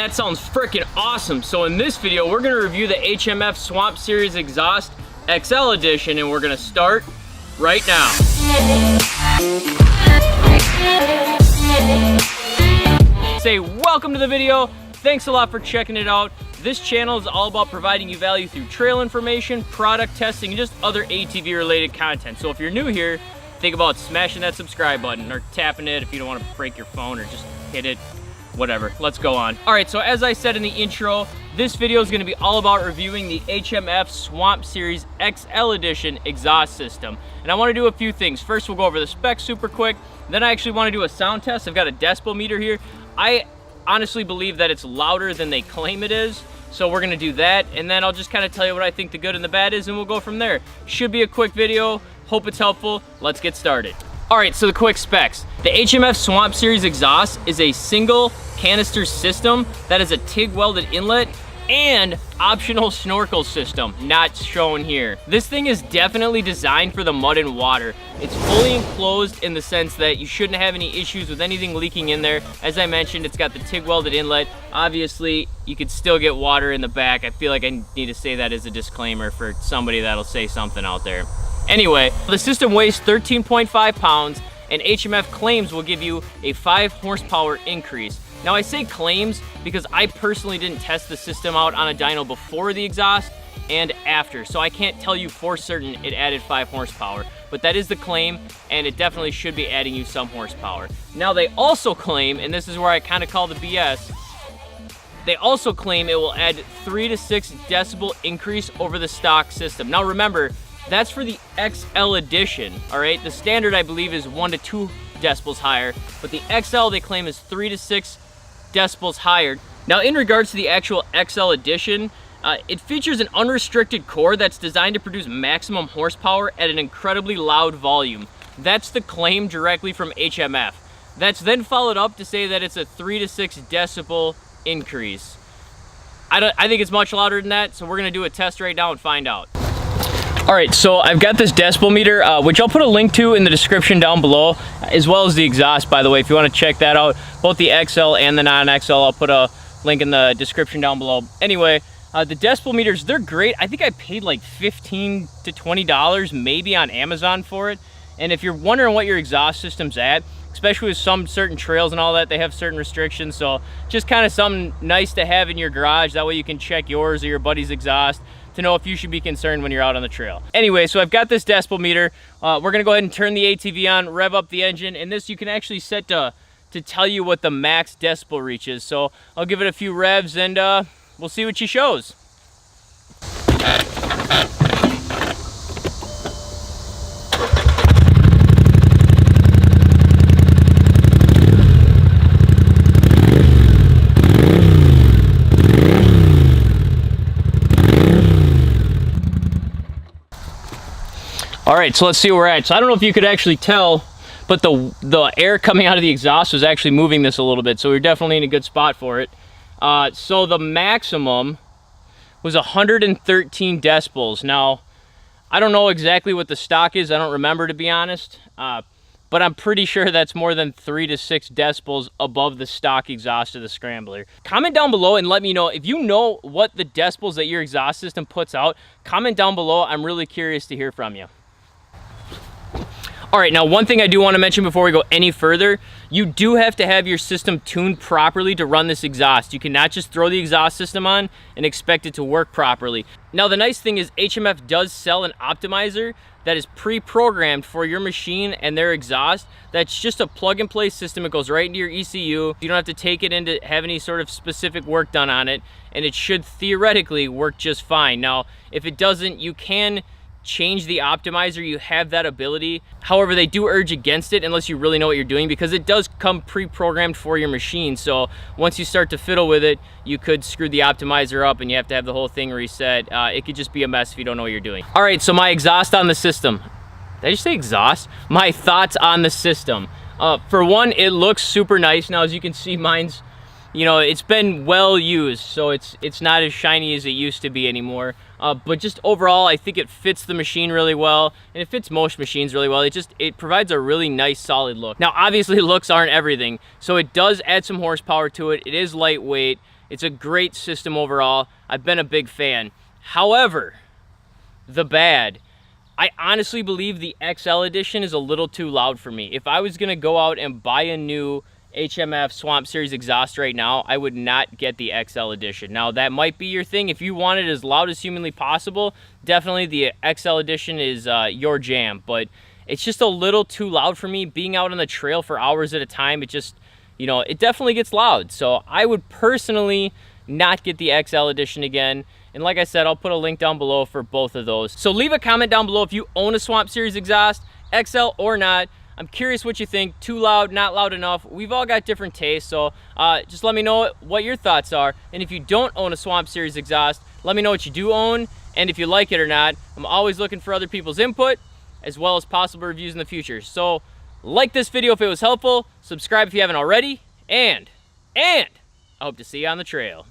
that sounds freaking awesome. So in this video, we're gonna review the HMF Swamp Series Exhaust XL Edition, and we're gonna start right now. Say welcome to the video. Thanks a lot for checking it out. This channel is all about providing you value through trail information, product testing, and just other ATV related content. So if you're new here, think about smashing that subscribe button or tapping it if you don't want to break your phone, or just hit it, whatever. Let's go on. All right, so as I said in the intro, this video is going to be all about reviewing the HMF Swamp Series XL Edition exhaust system. And I want to do a few things. First, we'll go over the specs super quick. Then I actually want to do a sound test. I've got a decibel meter here. I honestly believe that it's louder than they claim it is, so we're gonna do that, and then I'll just kind of tell you what I think the good and the bad is, and we'll go from there. Should be a quick video. Hope it's helpful. Let's get started. All right, so the quick specs. The HMF Swamp Series Exhaust is a single canister system that is a TIG welded inlet and optional snorkel system, not shown here. This thing is definitely designed for the mud and water. It's fully enclosed in the sense that you shouldn't have any issues with anything leaking in there. As I mentioned, it's got the TIG welded inlet. Obviously, you could still get water in the back. I feel like I need to say that as a disclaimer for somebody that'll say something out there. Anyway, the system weighs 13.5 pounds, and HMF claims will give you a 5 horsepower increase. Now I say claims because I personally didn't test the system out on a dyno before the exhaust and after, so I can't tell you for certain it added 5 horsepower, but that is the claim, and it definitely should be adding you some horsepower. Now they also claim, and this is where I kind of call the BS, they also claim it will add 3 to 6 decibel increase over the stock system. Now remember, that's for the XL edition, all right? The standard, I believe, is 1 to 2 decibels higher, but the XL they claim is 3 to 6 decibels higher. Now in regards to the actual XL edition, it features an unrestricted core that's designed to produce maximum horsepower at an incredibly loud volume. That's the claim directly from HMF. That's then followed up to say that it's a 3 to 6 decibel increase. I think it's much louder than that, so we're gonna do a test right now and find out. All right, so I've got this decibel meter, which I'll put a link to in the description down below, as well as the exhaust, by the way, if you want to check that out. Both the XL and the non-XL, I'll put a link in the description down below. Anyway, the decibel meters, they're great. I think I paid like $15 to $20 maybe on Amazon for it. And if you're wondering what your exhaust system's at, especially with some certain trails and all that, they have certain restrictions. So just kind of something nice to have in your garage. That way you can check yours or your buddy's exhaust to know if you should be concerned when you're out on the trail. Anyway, so I've got this decibel meter. We're gonna go ahead and turn the ATV on, rev up the engine, and this you can actually set to tell you what the max decibel reach is. So I'll give it a few revs and we'll see what she shows. All right, so let's see where we're at. So I don't know if you could actually tell, but the air coming out of the exhaust was actually moving this a little bit, so we're definitely in a good spot for it. So the maximum was 113 decibels. Now, I don't know exactly what the stock is. I don't remember, to be honest, but I'm pretty sure that's more than 3 to 6 decibels above the stock exhaust of the Scrambler. Comment down below and let me know if you know what the decibels that your exhaust system puts out. Comment down below. I'm really curious to hear from you. All right, now one thing I do want to mention before we go any further, you do have to have your system tuned properly to run this exhaust. You cannot just throw the exhaust system on and expect it to work properly. Now the nice thing is HMF does sell an optimizer that is pre-programmed for your machine and their exhaust. That's just a plug and play system. It goes right into your ECU. You don't have to take it in to have any sort of specific work done on it, and it should theoretically work just fine. Now, if it doesn't, you can change the optimizer. You have that ability. However, they do urge against it unless you really know what you're doing, because it does come pre-programmed for your machine. So once you start to fiddle with it, you could screw the optimizer up and you have to have the whole thing reset. It could just be a mess if you don't know what you're doing. All right, so my exhaust on the system. Did I just say exhaust? My thoughts on the system. For one, it looks super nice. Now, as you can see, mine's, you know, it's been well used, so it's not as shiny as it used to be anymore. But just overall, I think it fits the machine really well, and it fits most machines really well. It provides a really nice, solid look. Now, obviously, looks aren't everything, so it does add some horsepower to it. It is lightweight, It's a great system overall. I've been a big fan. However, the bad, I honestly believe the XL edition is a little too loud for me. If I was gonna go out and buy a new HMF Swamp Series exhaust right now, I would not get the XL edition. Now that might be your thing. If you want it as loud as humanly possible, definitely the XL edition is your jam, but it's just a little too loud for me. Being out on the trail for hours at a time, it just, you know, it definitely gets loud. So I would personally not get the XL edition again. And like I said, I'll put a link down below for both of those. So leave a comment down below if you own a Swamp Series exhaust, XL or not. I'm curious what you think. Too loud, not loud enough. We've all got different tastes, so just let me know what your thoughts are. And if you don't own a Swamp Series exhaust, let me know what you do own and if you like it or not. I'm always looking for other people's input as well as possible reviews in the future. So like this video if it was helpful, subscribe if you haven't already, and I hope to see you on the trail.